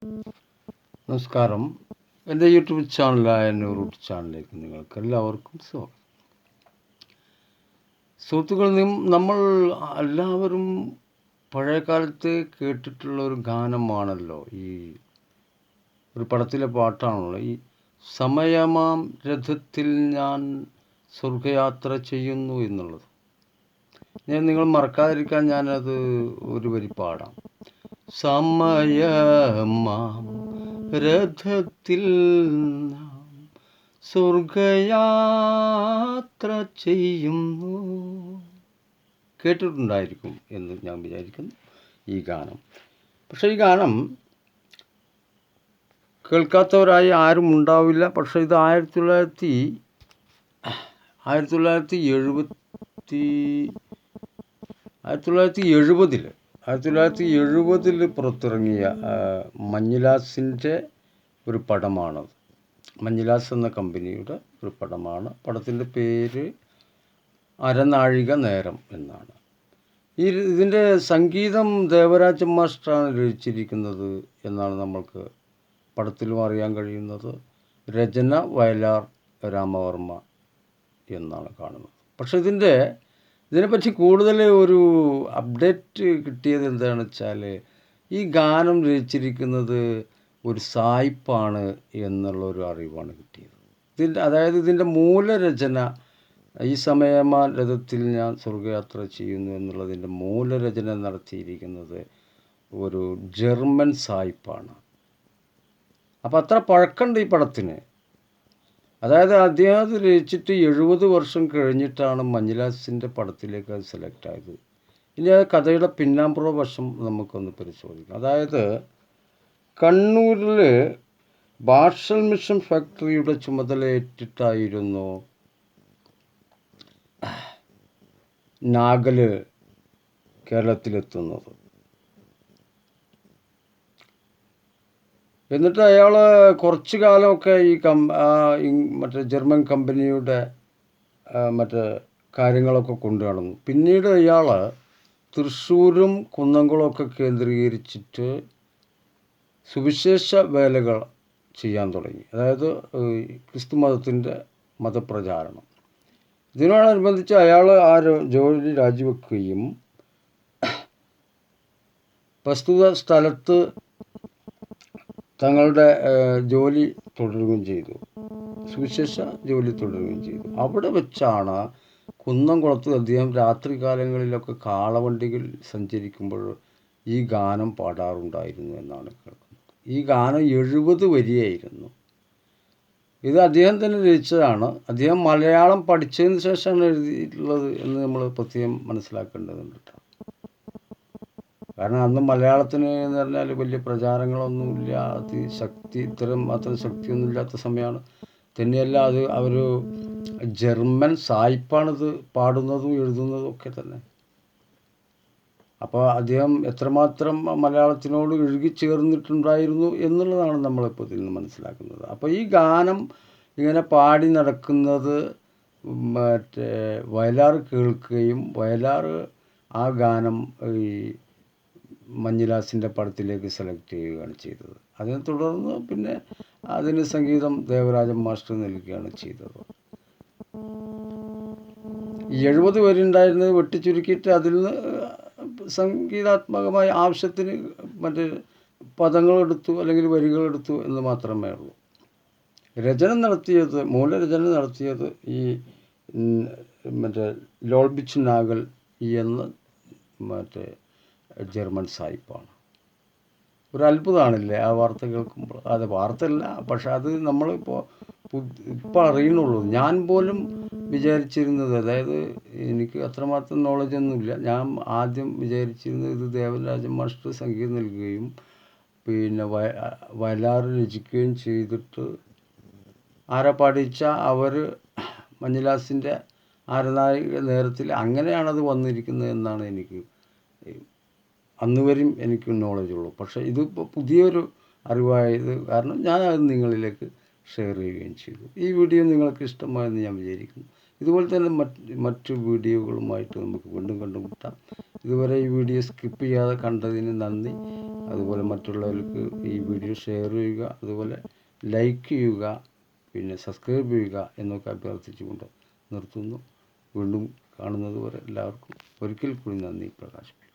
നമസ്കാരം. എൻ്റെ YouTube ചാനലായ root ചാനലിലേക്ക് നിങ്ങൾക്ക് എല്ലാവർക്കും സ്വാഗതം. സുഹൃത്തുക്കൾ, നമ്മൾ എല്ലാവരും പഴയ കാലത്ത് കേട്ടിട്ടുള്ള ഒരു ഗാനമാണല്ലോ, ഈ ഒരു പടത്തിലെ പാട്ടാണല്ലോ ഈ സമയമാം രഥത്തിൽ ഞാൻ സ്വർഗയാത്ര ചെയ്യുന്നു എന്നുള്ളത്. നിങ്ങൾ മറക്കാതിരിക്കാൻ ഞാനത് ഒരു വരി പാടാം. സമയമാം രഥത്തിൽ നാം സ്വർഗയാത്ര ചെയ്യുന്നു. കേട്ടിട്ടുണ്ടായിരിക്കും എന്ന് ഞാൻ വിചാരിക്കുന്നു ഈ ഗാനം. പക്ഷേ ഈ ഗാനം കേൾക്കാത്തവരായി ആരും ഉണ്ടാവില്ല. പക്ഷേ ഇത് 1970 പുറത്തിറങ്ങിയ മഞ്ഞിലാസിൻ്റെ ഒരു പടമാണത്. മഞ്ഞിലാസ് എന്ന കമ്പനിയുടെ ഒരു പടമാണ്. പടത്തിൻ്റെ പേര് അരനാഴിക നേരം എന്നാണ്. ഇതിൻ്റെ സംഗീതം ദേവരാജൻ മാസ്റ്ററാണ് രചിച്ചിരിക്കുന്നത് എന്നാണ് നമ്മൾക്ക് പടത്തിലും അറിയാൻ കഴിയുന്നത്. രചന വയലാർ രാമവർമ്മ എന്നാണ് കാണുന്നത്. പക്ഷേ ഇതിനെപ്പറ്റി കൂടുതൽ ഒരു അപ്ഡേറ്റ് കിട്ടിയത് എന്താണെന്ന് വെച്ചാൽ, ഈ ഗാനം രചിച്ചിരിക്കുന്നത് ഒരു സായിപ്പാണ് എന്നുള്ളൊരു അറിവാണ് കിട്ടിയത്. ഇതിൻ്റെ മൂലരചന, ഈ സമയമാ രഥത്തിൽ ഞാൻ സ്വർഗയാത്ര ചെയ്യുന്നു എന്നുള്ളതിൻ്റെ മൂലരചന നടത്തിയിരിക്കുന്നത് ഒരു ജർമ്മൻ സായിപ്പാണ്. അപ്പോൾ അത്ര പഴക്കമുണ്ട് ഈ പടത്തിന്. അതായത് അദ്ദേഹം അത് രചിച്ചിട്ട് 70 വർഷം കഴിഞ്ഞിട്ടാണ് മഞ്ഞിലാസിൻ്റെ പടത്തിലേക്ക് അത് സെലക്ട് ആയത്. ഇനി ആ കഥയുടെ പിന്നാമ്പുറ വശം നമുക്കൊന്ന് പരിശോധിക്കാം. അതായത് കണ്ണൂരിൽ ബാർഷൽ മിഷൻ ഫാക്ടറിയുടെ ചുമതല ഏറ്റിട്ടായിരുന്നു നാഗൽ കേരളത്തിലെത്തുന്നത്. എന്നിട്ട് അയാൾ കുറച്ച് കാലമൊക്കെ ഈ മറ്റേ ജർമ്മൻ കമ്പനിയുടെ മറ്റേ കാര്യങ്ങളൊക്കെ കൊണ്ടു നടന്നു. പിന്നീട് അയാൾ തൃശ്ശൂരും കുന്നംകുളമൊക്കെ കേന്ദ്രീകരിച്ചിട്ട് സുവിശേഷ വേലകൾ ചെയ്യാൻ തുടങ്ങി. അതായത് ക്രിസ്തു മതത്തിൻ്റെ മതപ്രചാരണം. ഇതിനോടനുബന്ധിച്ച് അയാൾ ആ ജോലി രാജിവെക്കുകയും പ്രസ്തുത സ്ഥലത്ത് തങ്ങളുടെ ജോലി തുടരുകയും ചെയ്തു. സുവിശേഷ ജോലി തുടരുകയും ചെയ്തു. അവിടെ വെച്ചാണ് കുന്നംകുളത്ത് അദ്ദേഹം രാത്രി കാലങ്ങളിലൊക്കെ കാളവണ്ടികൾ സഞ്ചരിക്കുമ്പോൾ ഈ ഗാനം പാടാറുണ്ടായിരുന്നു എന്നാണ് കേൾക്കുന്നത്. ഈ ഗാനം 70 വരിയായിരുന്നു. ഇത് അദ്ദേഹം തന്നെ രചിച്ചതാണ്. അദ്ദേഹം മലയാളം പഠിച്ചതിന് ശേഷമാണ് എഴുതിയിട്ടുള്ളത് എന്ന് നമ്മൾ പ്രത്യേകം മനസ്സിലാക്കേണ്ടതുണ്ട് കേട്ടോ. കാരണം അന്ന് മലയാളത്തിന് എന്ന് പറഞ്ഞാൽ വലിയ പ്രചാരങ്ങളൊന്നുമില്ല, ഇത്തരം മാത്രം ശക്തിയൊന്നുമില്ലാത്ത സമയമാണ്. തന്നെയല്ല, അവർ ജർമ്മൻ സായിപ്പാണിത് പാടുന്നതും എഴുതുന്നതും ഒക്കെ തന്നെ. അപ്പോൾ അദ്ദേഹം എത്രമാത്രം മലയാളത്തിനോട് ഇഴുകിച്ചേർന്നിട്ടുണ്ടായിരുന്നു എന്നുള്ളതാണ് നമ്മളിപ്പോൾ ഇതിൽ നിന്ന് മനസ്സിലാക്കുന്നത്. അപ്പോൾ ഈ ഗാനം ഇങ്ങനെ പാടി നടക്കുന്നത് മറ്റേ വയലാർ കേൾക്കുകയും വയലാർ ആ ഗാനം ഈ മഞ്ഞിലാസിൻ്റെ പടത്തിലേക്ക് സെലക്ട് ചെയ്യുകയാണ് ചെയ്തത്. അതിനെ തുടർന്ന് പിന്നെ അതിന് സംഗീതം ദേവരാജൻ മാസ്റ്റർ നൽകുകയാണ് ചെയ്തത്. 70 വരിയുണ്ടായിരുന്നത് വെട്ടിച്ചുരുക്കിയിട്ട് അതിൽ നിന്ന് സംഗീതാത്മകമായ ആവശ്യത്തിന് മറ്റേ പദങ്ങളെടുത്തു അല്ലെങ്കിൽ വരികളെടുത്തു എന്ന് മാത്രമേ ഉള്ളൂ. മൂലരചന നടത്തിയത് ഈ മറ്റേ ലോൾബിച്ച് നാഗൽ എന്ന മറ്റേ ജർമ്മൻ സായിപ്പാണ്. ഒരു അത്ഭുതമാണില്ലേ ആ വാർത്ത കേൾക്കുമ്പോൾ? അത് വാർത്തയല്ല, പക്ഷെ അത് നമ്മളിപ്പോൾ അറിയണുള്ളൂ. ഞാൻ പോലും വിചാരിച്ചിരുന്നത്, അതായത് എനിക്ക് അത്രമാത്രം നോളജൊന്നുമില്ല, ഞാൻ ആദ്യം വിചാരിച്ചിരുന്നത് ഇത് ദേവരാജൻ മാസ്റ്റർ സംഗീതം നൽകുകയും പിന്നെ വയലാർ രചിക്കുകയും ചെയ്തിട്ട് ആരാ പാടിച്ച അവർ മഞ്ഞിലാസിൻ്റെ അരനാഴിക നേരത്തിൽ അങ്ങനെയാണത് വന്നിരിക്കുന്നത് എന്നാണ് അന്ന് വരെയും എനിക്ക് നോളജുള്ളൂ. പക്ഷേ ഇതിപ്പോൾ പുതിയൊരു അറിവായത് കാരണം ഞാനത് നിങ്ങളിലേക്ക് ഷെയർ ചെയ്യുകയും ചെയ്തു. ഈ വീഡിയോ നിങ്ങൾക്ക് ഇഷ്ടമായെന്ന് ഞാൻ വിചാരിക്കുന്നു. ഇതുപോലെ തന്നെ മറ്റു വീഡിയോകളുമായിട്ട് നമുക്ക് വീണ്ടും കണ്ടുമുട്ടാം. ഇതുവരെ ഈ വീഡിയോ സ്കിപ്പ് ചെയ്യാതെ കണ്ടതിന് നന്ദി. അതുപോലെ മറ്റുള്ളവർക്ക് ഈ വീഡിയോ ഷെയർ ചെയ്യുക, അതുപോലെ ലൈക്ക് ചെയ്യുക, പിന്നെ സബ്സ്ക്രൈബ് ചെയ്യുക എന്നൊക്കെ അഭ്യർത്ഥിച്ചുകൊണ്ട് നിർത്തുന്നു. വീണ്ടും കാണുന്നത് വരെ എല്ലാവർക്കും ഒരിക്കൽ കൂടി നന്ദി പ്രകാശിപ്പിക്കുന്നു.